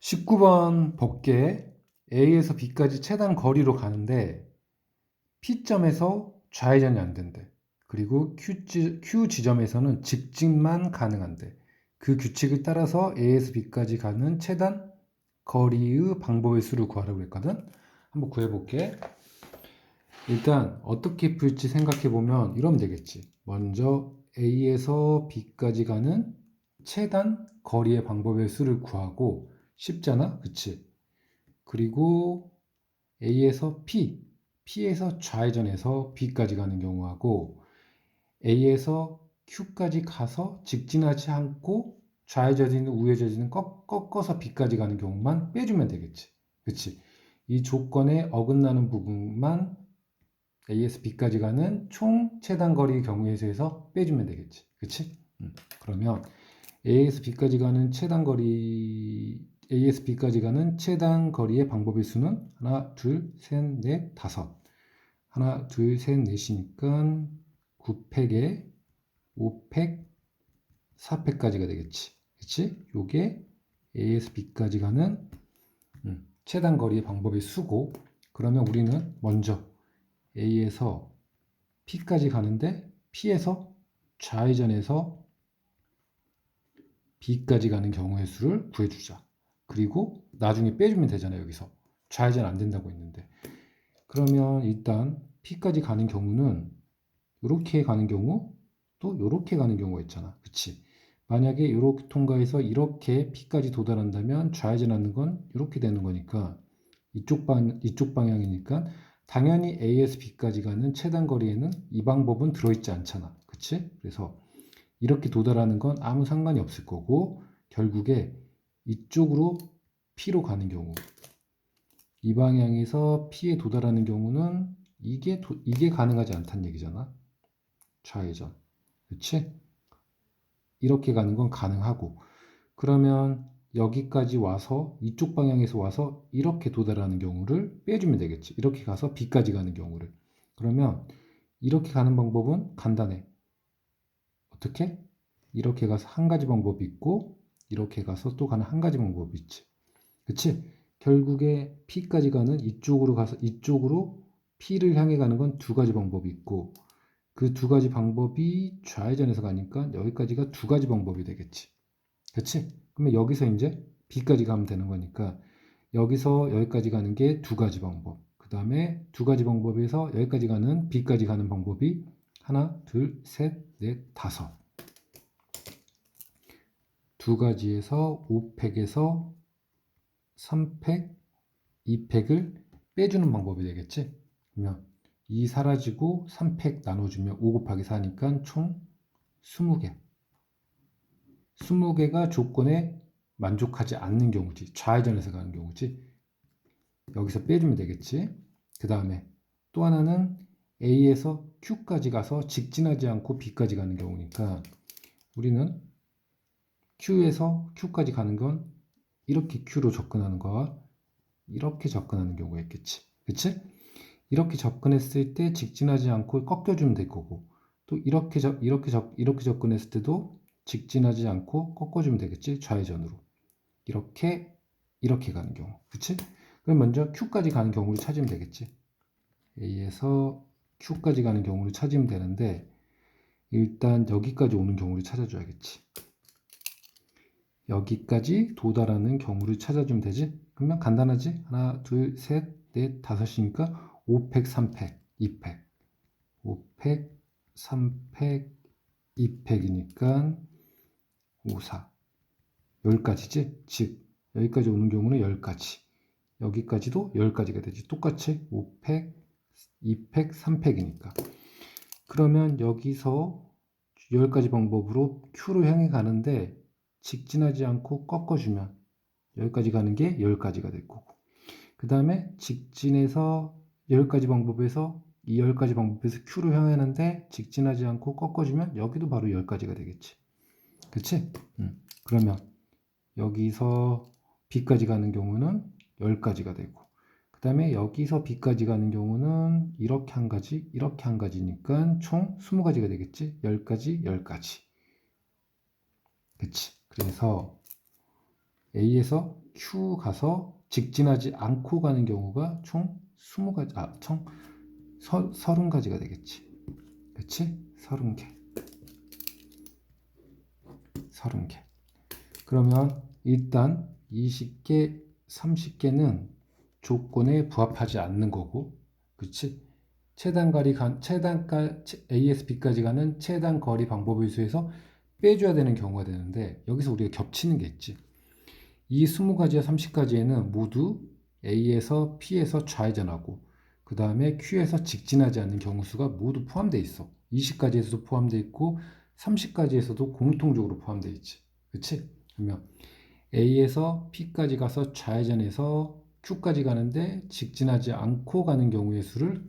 19번 법계 A에서 B까지 최단 거리로 가는데 P점에서 좌회전이 안 된대. 그리고 Q 지점에서는 직진만 가능한데 그 규칙을 따라서 A에서 B까지 가는 최단 거리의 방법의 수를 구하라고 했거든. 한번 구해볼게. 일단 어떻게 풀지 생각해보면 이러면 되겠지. 먼저 A에서 B까지 가는 최단 거리의 방법의 수를 구하고 쉽잖아? 그치? 그리고 A에서 P에서 좌회전해서 B까지 가는 경우하고 A에서 Q까지 가서 직진하지 않고 좌회전이는 우회전이는 꺾어서 B까지 가는 경우만 빼주면 되겠지. 그치? 이 조건에 어긋나는 부분만 A에서 B까지 가는 총 최단 거리 경우에 대해서 빼주면 되겠지. 그치? 그러면 A에서 B까지 가는 최단 거리 A에서 B까지 가는 최단 거리의 방법의 수는 하나, 둘, 셋, 넷, 다섯. 하나, 둘, 셋, 넷이니까 9팩에 5팩, 4팩까지가 되겠지. 그치? 요게 A에서 B까지 가는 최단 거리의 방법의 수고, 그러면 우리는 먼저 A에서 P까지 가는데 P에서 좌회전해서 B까지 가는 경우의 수를 구해주자. 그리고 나중에 빼주면 되잖아요. 여기서 좌회전 안 된다고 했는데, 그러면 일단 P까지 가는 경우는 이렇게 가는 경우 또 이렇게 가는 경우가 있잖아. 그치? 만약에 이렇게 통과해서 이렇게 P까지 도달한다면 좌회전하는 건 이렇게 되는 거니까 이쪽 방향이니까 당연히 A에서 B까지 가는 최단 거리에는 이 방법은 들어있지 않잖아. 그치? 그래서 이렇게 도달하는 건 아무 상관이 없을 거고 결국에 이쪽으로 P로 가는 경우, 이 방향에서 P에 도달하는 경우는 이게 가능하지 않다는 얘기잖아. 좌회전. 그치? 이렇게 가는 건 가능하고, 그러면 여기까지 와서 이쪽 방향에서 와서 이렇게 도달하는 경우를 빼주면 되겠지. 이렇게 가서 B까지 가는 경우를. 그러면 이렇게 가는 방법은 간단해. 어떻게? 이렇게 가서 한 가지 방법이 있고 이렇게 가서 또 가는 한 가지 방법이 있지. 그치? 결국에 P까지 가는 이쪽으로 가서 이쪽으로 P를 향해 가는 건 두 가지 방법이 있고 그 두 가지 방법이 좌회전해서 가니까 여기까지가 두 가지 방법이 되겠지. 그치? 그러면 여기서 이제 B까지 가면 되는 거니까 여기서 여기까지 가는 게 두 가지 방법. 그 다음에 두 가지 방법에서 여기까지 가는 B까지 가는 방법이 하나, 둘, 셋, 넷, 다섯. 두 가지에서 5팩에서 3팩, 2팩을 빼주는 방법이 되겠지? 그러면 2 사라지고 3팩 나눠주면 5 곱하기 4니까 총 20개. 20개가 조건에 만족하지 않는 경우지. 좌회전해서 가는 경우지. 여기서 빼주면 되겠지. 그 다음에 또 하나는 A에서 Q까지 가서 직진하지 않고 B까지 가는 경우니까 우리는 Q에서 Q까지 가는 건 이렇게 Q로 접근하는 거와 이렇게 접근하는 경우가 있겠지. 그치? 이렇게 접근했을 때 직진하지 않고 꺾여주면 될 거고 또 이렇게 접근했을 때도 직진하지 않고 꺾어주면 되겠지. 좌회전으로. 이렇게 가는 경우. 그치? 그럼 먼저 Q까지 가는 경우를 찾으면 되겠지. A에서 Q까지 가는 경우를 찾으면 되는데 일단 여기까지 오는 경우를 찾아줘야겠지. 여기까지 도달하는 경우를 찾아주면 되지. 그러면 간단하지? 하나, 둘, 셋, 넷, 다섯이니까 5팩, 3팩, 2팩. 5팩, 3팩, 2팩이니까 5, 4. 10가지지? 즉 여기까지 오는 경우는 10가지. 여기까지도 10가지가 되지. 똑같이 5팩, 2팩, 3팩이니까. 그러면 여기서 10가지 방법으로 Q로 향해 가는데 직진하지 않고 꺾어주면 여기까지 가는 게 10가지가 될 거고 그 다음에 직진해서 10가지 방법에서 이 10가지 방법에서 Q로 향하는데 직진하지 않고 꺾어주면 여기도 바로 10가지가 되겠지. 그치? 그러면 여기서 B까지 가는 경우는 10가지가 되고 그 다음에 여기서 B까지 가는 경우는 이렇게 한 가지, 이렇게 한 가지니까 총 20가지가 되겠지? 10가지, 10가지. 그치? 그래서 A에서 Q 가서 직진하지 않고 가는 경우가 총 20가지, 총 30가지가 되겠지. 그치? 30개. 30개. 그러면 일단 20개, 30개는 조건에 부합하지 않는 거고, 그치? ASB까지 가는 최단 거리 방법의 수에서 빼줘야 되는 경우가 되는데, 여기서 우리가 겹치는 게 있지. 이 20가지와 30가지에는 모두 A에서 P에서 좌회전하고 그 다음에 Q에서 직진하지 않는 경우 수가 모두 포함되어 있어. 20가지에서도 포함되어 있고 30가지에서도 공통적으로 포함되어 있지. 그치? 그러면 A에서 P까지 가서 좌회전해서 Q까지 가는데 직진하지 않고 가는 경우의 수를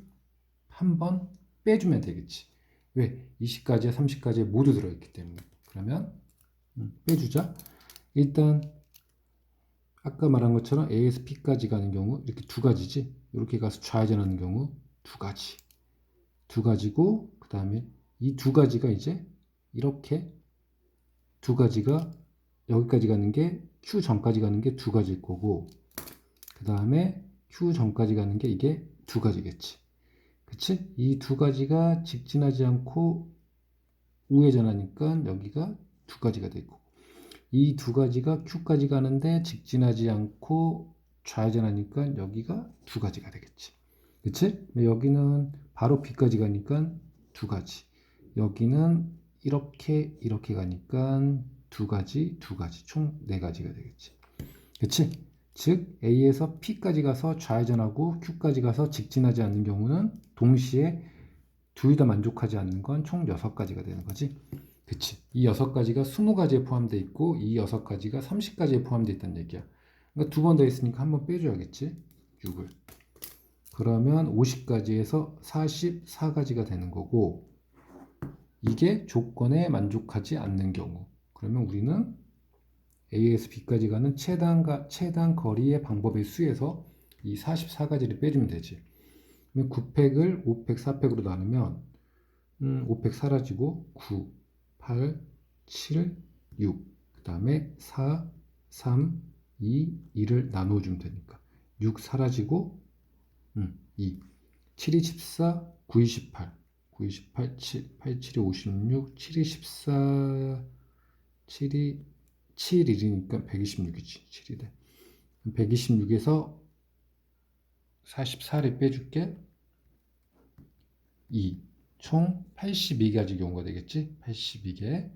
한번 빼주면 되겠지. 왜? 20가지에 30가지에 모두 들어있기 때문에. 그러면 빼주자. 일단 아까 말한 것처럼 A에서 P까지 가는 경우 이렇게 두 가지지. 이렇게 가서 좌회전하는 경우 두 가지. 두 가지고 그 다음에 이 두 가지가 이제 이렇게 두 가지가 여기까지 가는 게 Q 전까지 가는 게 두 가지일 거고 그 다음에 Q 전까지 가는 게 이게 두 가지겠지. 그치? 이 두 가지가 직진하지 않고 우회전하니까 여기가 두 가지가 되고 이 두 가지가 Q까지 가는데 직진하지 않고 좌회전하니까 여기가 두 가지가 되겠지. 그치? 여기는 바로 B까지 가니까 두 가지. 여기는 이렇게 가니까 두 가지, 총 네 가지가 되겠지. 그치? 즉 A에서 P까지 가서 좌회전하고 Q까지 가서 직진하지 않는 경우는 동시에 둘 다 만족하지 않는 건 총 6가지가 되는 거지. 그치. 이 6가지가 20가지에 포함되어 있고 이 6가지가 30가지에 포함되어 있다는 얘기야. 그러니까 두 번 더 있으니까 한 번 빼줘야겠지. 6을. 그러면 50가지에서 44가지가 되는 거고 이게 조건에 만족하지 않는 경우. 그러면 우리는 A에서 B까지 가는 최단 거리의 방법의 수에서 이 44가지를 빼주면 되지. 그러면 9팩을 5팩, 4팩으로 나누면 5팩 사라지고 9, 8, 7, 6. 그 다음에 4, 3, 2, 2를 나누어주면 되니까 6 사라지고 2. 7이 14, 9이 18. 9이 18, 7, 8, 7이 56, 7이 14, 7이 7, 1이니까 126이지. 7이 돼. 126에서 44를 빼줄게. 2. 총 82가지 경우가 되겠지. 82개.